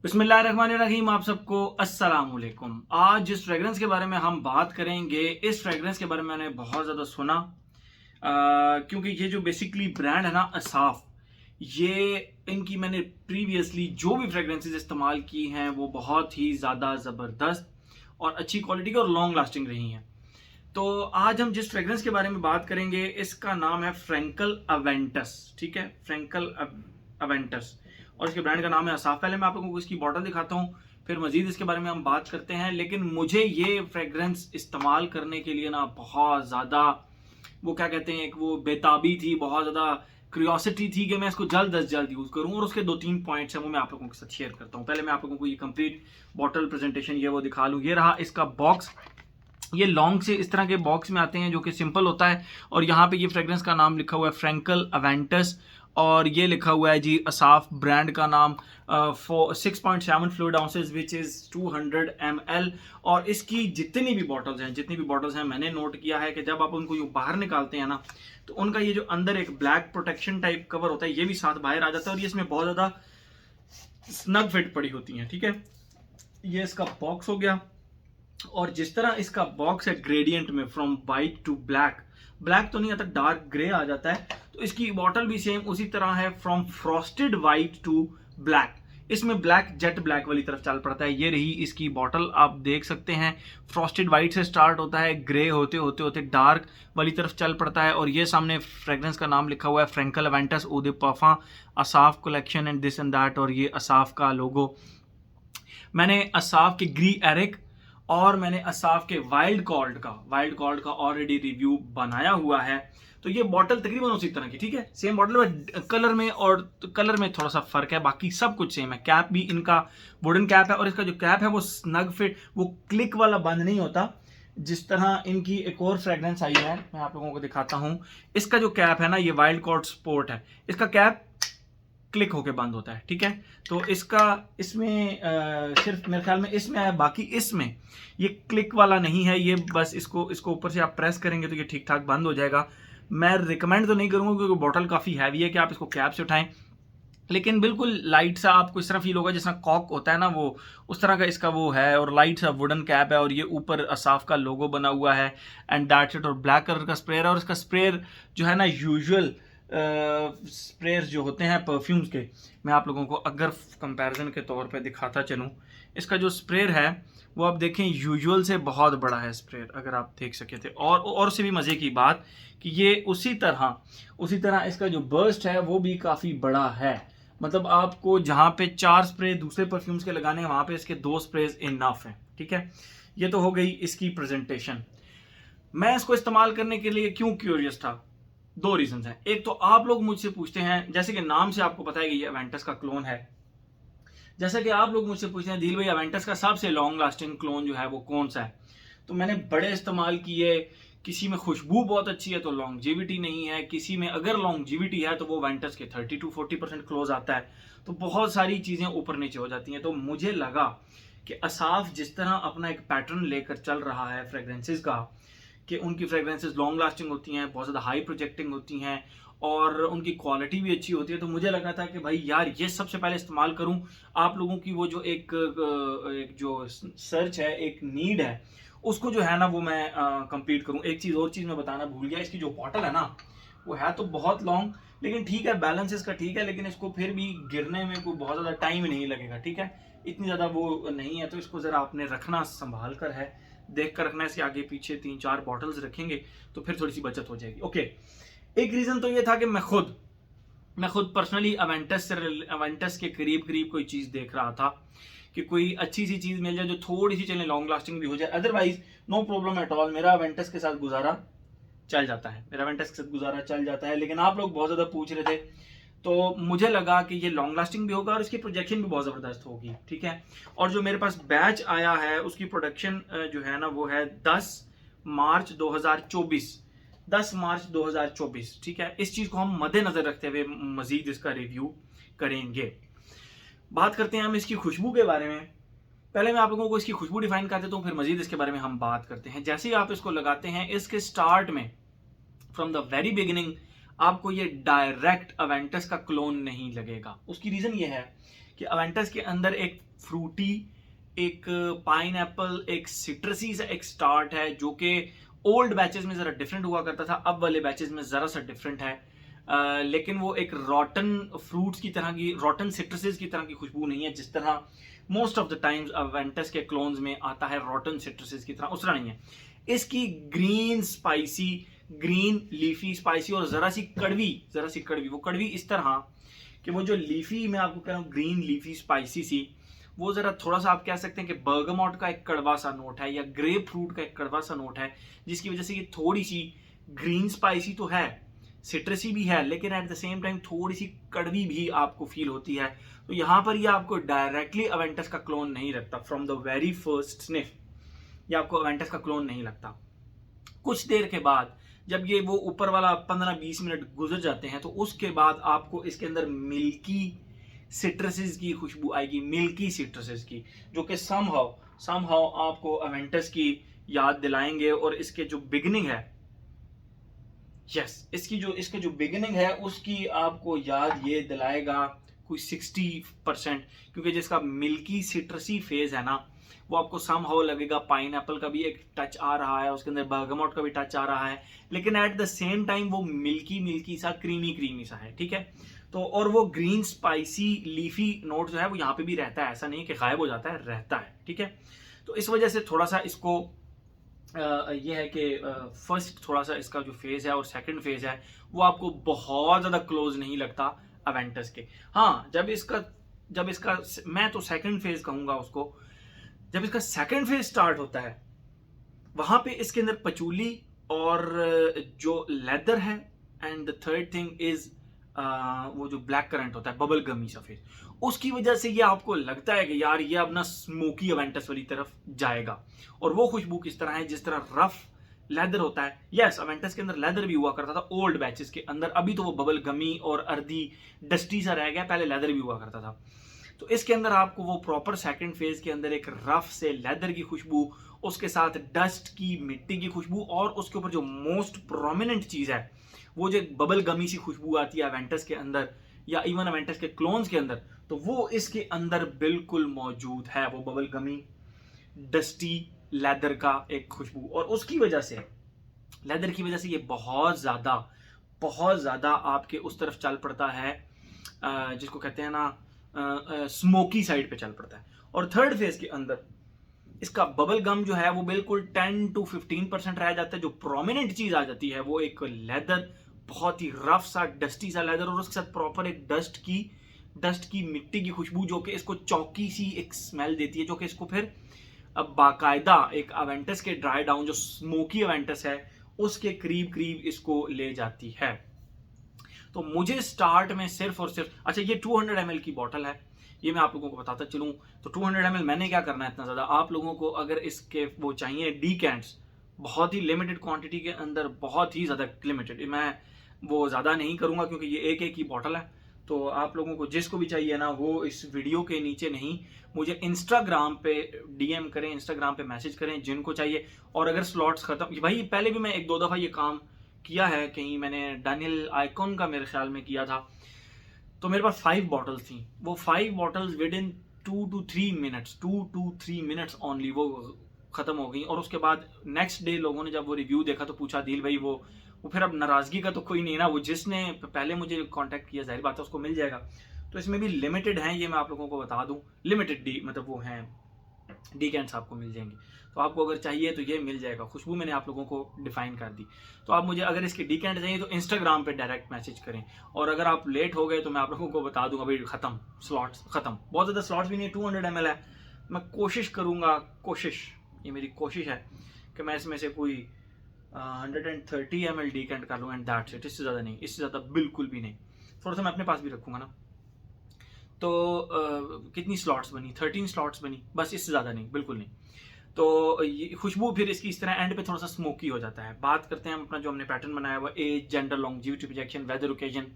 बिस्मिल्लाहिर्रहमानिर्रहीम। आप सबको अस्सलाम वालेकुम। आज जिस फ्रेग्रेंस के बारे में हम बात करेंगे, इस फ्रेग्रेंस के बारे में मैंने बहुत ज़्यादा सुना, क्योंकि ये जो बेसिकली ब्रांड है ना असाफ, ये इनकी मैंने प्रीवियसली जो भी फ्रेग्रेंसेस इस्तेमाल की हैं वो बहुत ही ज़्यादा ज़बरदस्त और अच्छी क्वालिटी की और लॉन्ग लास्टिंग रही हैं। तो आज हम जिस फ्रेग्रेंस के बारे में बात करेंगे इसका नाम है फ्रैंकल अवेंटस। ठीक है, फ्रैंकल अवेंटस, और इसके ब्रांड का नाम है असाफ। पहले मैं आप लोगों को इसकी बॉटल दिखाता हूँ, फिर मजीद इसके बारे में हम बात करते हैं। लेकिन मुझे ये फ्रेग्रेंस इस्तेमाल करने के लिए ना बहुत ज़्यादा वो क्या कहते हैं, एक वो बेताबी थी, बहुत ज़्यादा क्यूरियोसिटी थी कि मैं इसको जल्द अज जल्द यूज़ करूँ। और उसके 2-3 पॉइंट्स हैं वो मैं आप लोगों के साथ शेयर करता हूँ। पहले मैं आप लोगों को ये कंप्लीट बॉटल प्रेजेंटेशन ये वो दिखा लूँ। ये रहा इसका बॉक्स। ये लॉन्ग से इस तरह के बॉक्स में आते हैं जो कि सिंपल होता है, और यहाँ पे ये फ्रेग्रेंस का नाम लिखा हुआ है फ्रैंकल अवेंटस, और ये लिखा हुआ है जी असाफ ब्रांड का नाम, 6.7 fluid ounces which is 200 ml। और इसकी जितनी भी बॉटल्स हैं मैंने नोट किया है कि जब आप उनको यूँ बाहर निकालते हैं ना, तो उनका ये जो अंदर एक ब्लैक प्रोटेक्शन टाइप कवर होता है ये भी साथ बाहर आ जाता है, और ये इसमें बहुत ज़्यादा स्नग फिट पड़ी होती हैं। ठीक है, ये इसका बॉक्स हो गया। और जिस तरह इसका बॉक्स है ग्रेडियंट में, from white to black, black तो नहीं आता, डार्क ग्रे आ जाता है, तो इसकी बॉटल भी सेम उसी तरह है, from frosted white to black. इसमें ब्लैक जेट ब्लैक वाली तरफ चल पड़ता है। ये रही इसकी बॉटल, आप देख सकते हैं फ्रॉस्टेड वाइट से स्टार्ट होता है, ग्रे होते होते होते डार्क वाली तरफ चल पड़ता है। और ये सामने फ्रेग्रेंस का नाम लिखा हुआ है फ्रैंकल अवेंटस ओ दे पाफा Asaf collection and this and that, और ये असाफ का लोगो। मैंने असाफ के ग्री एरिक और मैंने असाफ के वाइल्ड कॉल्ड का ऑलरेडी रिव्यू बनाया हुआ है। तो ये बॉटल तकरीबन उसी तरह की, ठीक है, सेम बॉटल में, कलर में थोड़ा सा फर्क है, बाकी सब कुछ सेम है। कैप भी इनका वुडन कैप है, और इसका जो कैप है वो स्नग फिट, वो क्लिक वाला बंद नहीं होता जिस तरह इनकी एक और फ्रेग्रेंस आई है, मैं आप लोगों को दिखाता हूं। इसका जो कैप है ना, ये वाइल्ड कॉर्ड स्पोर्ट है, इसका कैप क्लिक होके बंद होता है। ठीक है, तो इसका इसमें सिर्फ मेरे ख्याल में इसमें है, बाकी इसमें ये क्लिक वाला नहीं है। ये बस इसको ऊपर से आप प्रेस करेंगे तो ये ठीक ठाक बंद हो जाएगा। मैं रिकमेंड तो नहीं करूंगा क्योंकि बॉटल काफ़ी हैवी है कि आप इसको कैप से उठाएं, लेकिन बिल्कुल लाइट सा आपको इस तरह फील होगा जिस तरह कॉक होता है ना, वो उस तरह का इसका वो है, और लाइट सा वुडन कैप है, और ये ऊपर असाफ का लोगो बना हुआ है एंड दैट्स इट। और ब्लैक कलर का स्प्रेयर है, और इसका स्प्रेयर जो है ना, यूजुअल स्प्रेयर्स जो होते हैं परफ्यूम्स के, मैं आप लोगों को अगर कंपैरिजन के तौर पे दिखाता चलूँ, इसका जो स्प्रेयर है वो आप देखें यूजुअल से बहुत बड़ा है स्प्रेयर, अगर आप देख सके थे। और उससे भी मज़े की बात कि ये उसी तरह इसका जो बर्स्ट है वो भी काफ़ी बड़ा है। मतलब आपको जहाँ पे 4 स्प्रे दूसरे परफ्यूम्स के लगाने हैं, वहाँ पे इसके 2 स्प्रेज इनफ हैं। ठीक है, ये तो हो गई इसकी प्रेजेंटेशन। मैं इसको इस्तेमाल करने के लिए क्यों क्यूरियस था, 2 रीजन हैं। एक तो आप लोग मुझसे पूछते हैं, जैसे कि नाम से आपको पता है कि ये अवेंटस का क्लोन है, जैसा कि आप लोग मुझसे पूछते हैं दिल भाई अवेंटस का सबसे लॉन्ग लास्टिंग क्लोन जो है वो कौन सा है। तो मैंने बड़े इस्तेमाल किए, किसी में खुशबू बहुत अच्छी है तो लॉन्गजिविटी नहीं है, किसी में अगर लॉन्गजिविटी है तो वो अवेंटस के 30-40% क्लोज आता है। तो बहुत सारी चीज़ें ऊपर नीचे हो जाती हैं। तो मुझे लगा कि असाफ जिस तरह अपना एक पैटर्न लेकर चल रहा है फ्रेग्रेंसेस का, कि उनकी फ्रेग्रेंसेस लॉन्ग लास्टिंग होती हैं, बहुत ज़्यादा हाई प्रोजेक्टिंग होती हैं, और उनकी क्वालिटी भी अच्छी होती है, तो मुझे लगा था कि भाई यार ये सबसे पहले इस्तेमाल करूं। आप लोगों की वो जो एक जो सर्च है, एक नीड है, उसको जो है ना वो मैं कंप्लीट करूं। एक चीज़ मैं बताना भूल गया, इसकी जो बॉटल है ना वो है तो बहुत लॉन्ग, लेकिन ठीक है, बैलेंस इसका ठीक है, लेकिन इसको फिर भी गिरने में कोई बहुत ज़्यादा टाइम नहीं लगेगा। ठीक है, इतनी ज़्यादा वो नहीं है, तो इसको ज़रा आपने रखना संभाल कर है, देख कर रखना है। इसके आगे पीछे 3-4 बॉटल्स रखेंगे तो फिर थोड़ी सी बचत हो जाएगी। ओके, एक रीज़न तो ये था कि मैं खुद पर्सनली अवेंटस के करीब कोई चीज़ देख रहा था कि कोई अच्छी सी चीज़ मिल जाए जो थोड़ी सी चले, लॉन्ग लास्टिंग भी हो जाए। Otherwise no problem at all, मेरा अवेंटस के साथ गुजारा चल जाता है। लेकिन आप लोग बहुत ज़्यादा पूछ रहे थे, तो मुझे लगा कि ये लॉन्ग लास्टिंग भी होगा और इसकी प्रोजेक्शन भी बहुत ज़बरदस्त होगी। ठीक है, और जो मेरे पास बैच आया है उसकी प्रोडक्शन जो है ना वो है 10 मार्च 2024। ठीक है, इस चीज़ को हम मद्देनज़र रखते हुए मज़ीद इसका रिव्यू करेंगे। बात करते हैं हम इसकी खुशबू के बारे में। पहले मैं आप लोगों को इसकी खुशबू डिफाइन कर देता हूँ, फिर मज़ीद इसके बारे में हम बात करते हैं। जैसे ही आप इसको लगाते हैं, इसके स्टार्ट में फ्रॉम द वेरी बिगिनिंग आपको ये डायरेक्ट अवेंटस का क्लोन नहीं लगेगा। उसकी रीज़न ये है कि अवेंटस के अंदर एक फ्रूटी, एक पाइनएप्पल, एक सिट्रसी सा एक स्टार्ट है जो कि ओल्ड बैचेस में ज़रा डिफरेंट हुआ करता था, अब वाले बैचेस में ज़रा सा डिफरेंट है। लेकिन वो एक रॉटन फ्रूट्स की तरह की, रॉटन सिट्रसेस की तरह की खुशबू नहीं है जिस तरह मोस्ट ऑफ द टाइम्स अवेंटस के क्लोन्स में आता है रॉटन सिट्रसेस की तरह, उस तरह नहीं है। इसकी green spicy, green leafy spicy और ज़रा सी कड़वी, वो कड़वी इस तरह कि वो जो लीफी, मैं आपको कह रहा हूँ ग्रीन लीफी स्पाइसी सी, वो ज़रा थोड़ा सा आप कह सकते हैं कि बर्गमॉट का एक कड़वा सा नोट है या ग्रेप फ्रूट का एक कड़वा सा नोट है, जिसकी वजह से ये थोड़ी सी ग्रीन स्पाइसी तो है, सिट्रसी भी है, लेकिन एट द सेम टाइम थोड़ी सी कड़वी भी आपको फील होती है। तो यहाँ पर ये आपको डायरेक्टली अवेंटस का क्लोन नहीं लगता, from the very first sniff ये आपको अवेंटस का क्लोन नहीं लगता। कुछ देर के बाद जब ये वो ऊपर वाला 15-20 मिनट गुजर जाते हैं तो उसके बाद आपको इसके अंदर मिल्की सिट्रसेस की खुशबू आएगी, मिल्की सिट्रसेस की, जो कि समहाउ आपको अवेंटस की याद दिलाएंगे। और इसके जो बिगिनिंग है, इसके जो बिगिनिंग है उसकी आपको याद ये दिलाएगा कोई 60%, क्योंकि जिसका मिल्की सिट्रसी फेज है ना, वो आपको समहाउ लगेगा पाइनएप्पल का भी एक टच आ रहा है, उसके अंदर बर्गमॉट का भी टच आ रहा है, लेकिन एट द सेम टाइम वो मिल्की सा, क्रीमी सा है, ठीक है। तो और वो ग्रीन स्पाइसी लीफी नोट जो है वो यहाँ पे भी रहता है, ऐसा नहीं कि गायब हो जाता है, रहता है, ठीक है। तो इस वजह से थोड़ा सा इसको ये है कि फर्स्ट थोड़ा सा इसका जो फेज है और सेकंड फेज है वो आपको बहुत ज़्यादा क्लोज नहीं लगता अवेंटस के। हाँ, जब इसका मैं तो सेकंड फेज कहूँगा उसको, जब इसका सेकंड फेज स्टार्ट होता है वहां पे इसके अंदर पचूली और जो लेदर है, and the third thing is वो जो ब्लैक करंट होता है, बबल गमी सफेद, उसकी वजह से ये आपको लगता है कि यार ये अपना स्मोकी अवेंटस वाली तरफ जाएगा। और वो खुशबू किस तरह है, जिस तरह रफ लेदर होता है। यस, अवेंटस के अंदर लेदर भी हुआ करता था ओल्ड बैचेस के अंदर, अभी तो वो बबल गमी और अर्दी डस्टी सा रह गया, पहले लेदर भी हुआ करता था। तो इसके अंदर आपको वो प्रॉपर सेकंड फेज के अंदर एक रफ से लेदर की खुशबू, उसके साथ डस्ट की, मिट्टी की खुशबू, और उसके ऊपर जो मोस्ट प्रोमिनेंट चीज है वो जो बबल गमी सी खुशबू आती है अवेंटस के अंदर या इवन अवेंटस के क्लोन्स के अंदर, तो वो इसके अंदर बिल्कुल मौजूद है, वो बबल गमी डस्टी लेदर का एक खुशबू। और उसकी वजह से, लेदर की वजह से ये बहुत ज्यादा आपके उस तरफ चल पड़ता है जिसको कहते हैं ना स्मोकी साइड पे चल पड़ता है। और थर्ड फेज के अंदर इसका बबल गम जो है वो बिल्कुल 10-15% रह जाता है। जो प्रोमिनेंट चीज आ जाती है वो एक लेदर, बहुत ही रफ सा डस्टी सा लेदर, और उसके साथ प्रॉपर एक डस्ट की मिट्टी की खुशबू, जो कि इसको चौकी सी एक स्मेल देती है, जो कि इसको फिर अब बाकायदा एक अवेंटस के ड्राई डाउन, जो स्मोकी अवेंटस है उसके करीब इसको ले जाती है। तो मुझे स्टार्ट में सिर्फ और सिर्फ, अच्छा ये 200 ml की बॉटल है, ये मैं आप लोगों को बताता चलूँ। तो 200 ml मैंने क्या करना है इतना ज़्यादा, आप लोगों को अगर इसके वो चाहिए डीकेंट्स बहुत ही लिमिटेड क्वांटिटी के अंदर, बहुत ही ज़्यादा लिमिटेड, मैं वो ज़्यादा नहीं करूँगा क्योंकि ये एक ही बॉटल है। तो आप लोगों को जिसको भी चाहिए ना, वो इस वीडियो के नीचे नहीं, मुझे इंस्टाग्राम पे डीएम करें, इंस्टाग्राम पे मैसेज करें जिनको चाहिए। और अगर स्लॉट्स खत्म, भाई पहले भी मैं 1-2 दफ़ा ये काम किया है, कहीं मैंने डैनियल आइकॉन का मेरे ख्याल में किया था, तो मेरे पास 5 बॉटल्स थी, वो 5 bottles with in 2 to 3 minutes only वो ख़त्म हो गई। और उसके बाद नेक्स्ट डे लोगों ने जब वो रिव्यू देखा तो पूछा दिल भाई वो फिर अब नाराज़गी का तो कोई नहीं ना, वो जिसने पहले मुझे कांटेक्ट किया जाहिर बात है उसको मिल जाएगा। तो इसमें भी लिमिटेड हैं, ये मैं आप लोगों को बता दूं, लिमिटेड डी मतलब वो हैं डीकेंट्स आपको मिल जाएंगे। तो आपको अगर चाहिए तो ये मिल जाएगा। खुशबू मैंने आप लोगों को डिफाइन कर दी, तो आप मुझे अगर इसके डीकेंट चाहिए तो इंस्टाग्राम पे डायरेक्ट मैसेज करें। और अगर आप लेट हो गए तो मैं आप लोगों को बता दूंगा भाई ख़त्म, स्लॉट्स ख़त्म, बहुत ज़्यादा स्लॉट्स भी नहीं, 200 ml है। मैं कोशिश करूँगा, ये मेरी कोशिश है कि मैं इसमें से कोई 130 ml डीकेंट कर लूँ, एंड दैट्स इट, इससे ज़्यादा नहीं, इससे ज़्यादा बिल्कुल भी नहीं। थोड़ा सा मैं अपने पास भी रखूँगा ना। तो कितनी स्लॉट्स बनी, 13 स्लॉट्स बनी, बस, इससे ज़्यादा नहीं, बिल्कुल नहीं। तो ये खुशबू फिर इसकी इस तरह एंड पे थोड़ा सा स्मोकी हो जाता है। बात करते हैं हम अपना जो हमने पैटर्न बनाया हुआ, age, gender, longevity, projection, weather, occasion.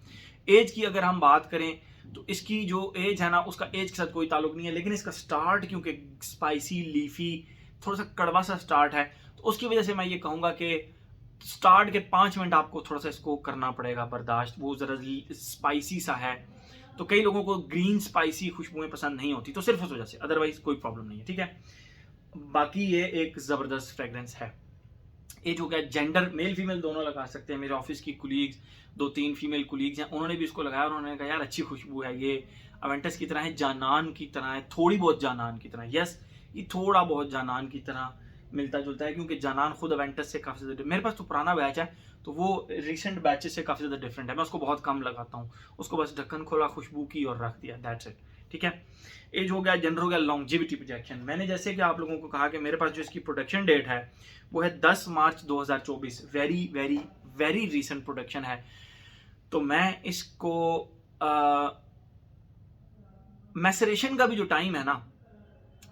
Age की अगर हम बात करें तो इसकी जो एज है ना, उसका एज के साथ कोई ताल्लुक नहीं है, लेकिन इसका स्टार्ट क्योंकि स्पाइसी, लीफी, थोड़ा सा कड़वा सा स्टार्ट है, तो उसकी वजह से मैं ये कहूँगा कि स्टार्ट के 5 मिनट आपको थोड़ा सा इसको करना पड़ेगा बर्दाश्त, वो ज़रा स्पाइसी सा है। तो कई लोगों को ग्रीन स्पाइसी खुशबुएं पसंद नहीं होती, तो सिर्फ उस वजह से, अदरवाइज कोई प्रॉब्लम नहीं है, ठीक है। बाकी ये एक ज़बरदस्त फ्रेगरेंस है। एज हो गया, जेंडर मेल फीमेल दोनों लगा सकते हैं। मेरे ऑफिस की कुलीग्स 2-3 फीमेल कुलीग्स हैं, उन्होंने भी इसको लगाया, उन्होंने कहा यार अच्छी खुशबू है, ये अवेंटस की तरह है, जानान की तरह है, थोड़ी बहुत जानान की तरह। यस, ये थोड़ा बहुत जानान की तरह मिलता जुलता है, क्योंकि जानान खुद अवेंटस से काफ़ी ज़्यादा, मेरे पास तो पुराना बैच है तो वो रिसेंट बैचेस से काफ़ी ज़्यादा डिफरेंट है। मैं उसको बहुत कम लगाता हूँ, उसको बस ढक्कन खोला, खुशबू की और रख दिया, दैट्स इट, ठीक है। एज हो गया, जेंडर हो गया, लॉन्जिविटी प्रोजेक्शन। मैंने जैसे कि आप लोगों को कहा कि मेरे पास जो इसकी प्रोडक्शन डेट है वो है 10 मार्च 2024, very very very recent production है। तो मैं इसको मैसरेशन का भी जो टाइम है ना,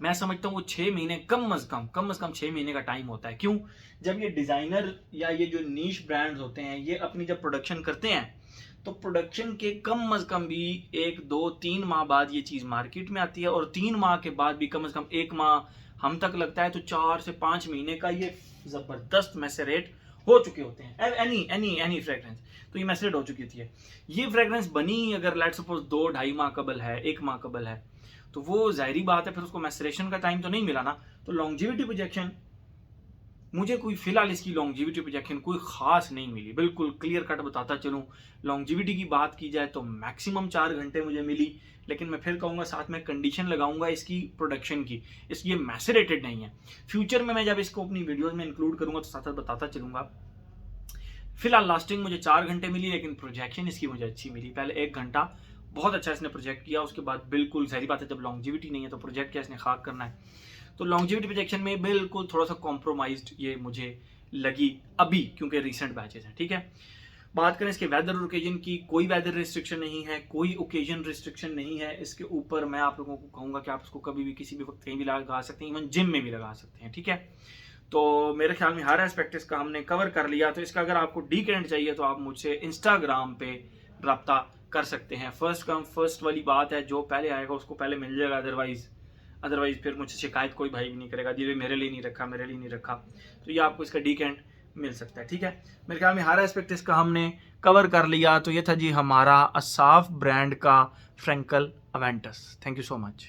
मैं समझता हूँ वो 6 महीने कम से कम 6 महीने का टाइम होता है। क्यों? जब ये डिज़ाइनर या ये जो नीश ब्रांड्स होते हैं, ये अपनी जब प्रोडक्शन करते हैं तो प्रोडक्शन के कम से कम भी 1, 2, 3 माह बाद ये चीज़ मार्केट में आती है, और 3 माह के बाद भी कम से कम 1 माह हम तक लगता है, तो 4 से 5 महीने का ये ज़बरदस्त मैसरेट हो चुके होते हैं। एनी फ्रेगरेंस, तो ये मैसरेट हो चुकी होती है। ये फ्रेगरेंस बनी अगर लेट्स सपोज 2-2.5 माह कबल है, 1 माह कबल है, तो वो जाहिर बात है फिर उसको मैसरेशन का टाइम तो नहीं मिला ना। तो लॉन्जिविटी प्रोजेक्शन, मुझे कोई फिलहाल इसकी लॉन्जिविटी प्रोजेक्शन कोई खास नहीं मिली, बिल्कुल क्लियर कट बताता चलूँ। लॉन्जिविटी की बात की जाए तो मैक्सिमम 4 घंटे मुझे मिली, लेकिन मैं फिर कहूँगा साथ में कंडीशन लगाऊंगा इसकी प्रोडक्शन की, इसकी ये मैसरेटेड नहीं है। फ्यूचर में मैं जब इसको अपनी वीडियोज में इंक्लूड करूँगा तो साथ साथ बताता चलूँगा। फिलहाल लास्टिंग मुझे 4 घंटे मिली, लेकिन प्रोजेक्शन इसकी मुझे अच्छी मिली। पहले 1 घंटा बहुत अच्छा इसने प्रोजेक्ट किया, उसके बाद बिल्कुल सही बात है, जब लॉन्जिविटी नहीं है तो प्रोजेक्ट क्या इसने खाक करना है। तो लॉन्जिविटी प्रोजेक्शन में बिल्कुल थोड़ा सा कॉम्प्रोमाइज्ड ये मुझे लगी अभी, क्योंकि रिसेंट बैचेस हैं, ठीक है। बात करें इसके वेदर और ओकेजन की, कोई वेदर रिस्ट्रिक्शन नहीं है, कोई ओकेजन रिस्ट्रिक्शन नहीं है इसके ऊपर। मैं आप लोगों को कहूँगा कि आप इसको कभी भी किसी भी वक्त कहीं भी लगा सकते हैं, इवन जिम में भी लगा सकते हैं, ठीक है। तो मेरे ख्याल में हर एस्पेक्ट इसका हमने कवर कर लिया। तो इसका अगर आपको डीकेंड चाहिए तो आप मुझसे इंस्टाग्राम पे रब्ता कर सकते हैं। फर्स्ट कम फर्स्ट वाली बात है, जो पहले आएगा उसको पहले मिल जाएगा, अदरवाइज फिर मुझसे शिकायत कोई भाई भी नहीं करेगा, जी मेरे लिए नहीं रखा। तो ये आपको इसका डीकेंड मिल सकता है, ठीक है। मेरे ख्याल में हर एस्पेक्ट इसका हमने कवर कर लिया। तो ये था जी हमारा असाफ ब्रांड का Frankel Aventus. Thank you so much.